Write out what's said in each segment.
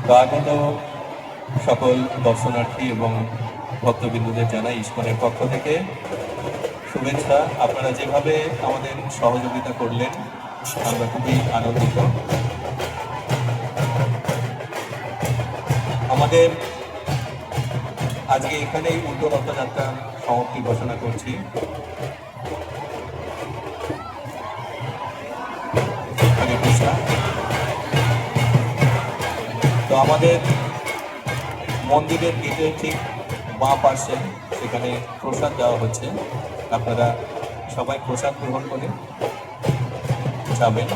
তো আগত সকল দর্শনার্থী এবং ভক্তবিন্দুদের জানাই ইস্কনের পক্ষ থেকে শুভেচ্ছা। আপনারা যেভাবে আমাদের সহযোগিতা করলেন আমরা খুবই আনন্দিত। আমাদের আজকে এখানেই উল্টো রথযাত্রার সমাপ্তি ঘোষণা করছি। তো আমাদের মন্দিরের গেটের ঠিক বাঁ পাশে সেখানে প্রসাদ দেওয়া হচ্ছে, আপনারা সবাই প্রসাদ গ্রহণ করে যাবেন।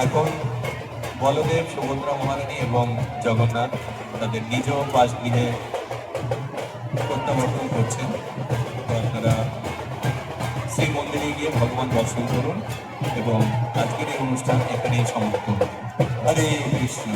এখন বলদেব, সুভদ্রা মহারানী এবং জগন্নাথ তাদের নিজ বাসগৃহে প্রত্যাবর্তন করছেন। তো আপনারা শ্রী মন্দিরে গিয়ে ভগবান দর্শন করুন এবং আজকের এই অনুষ্ঠান এখানেই সমাপ্ত। হরে কৃষ্ণ।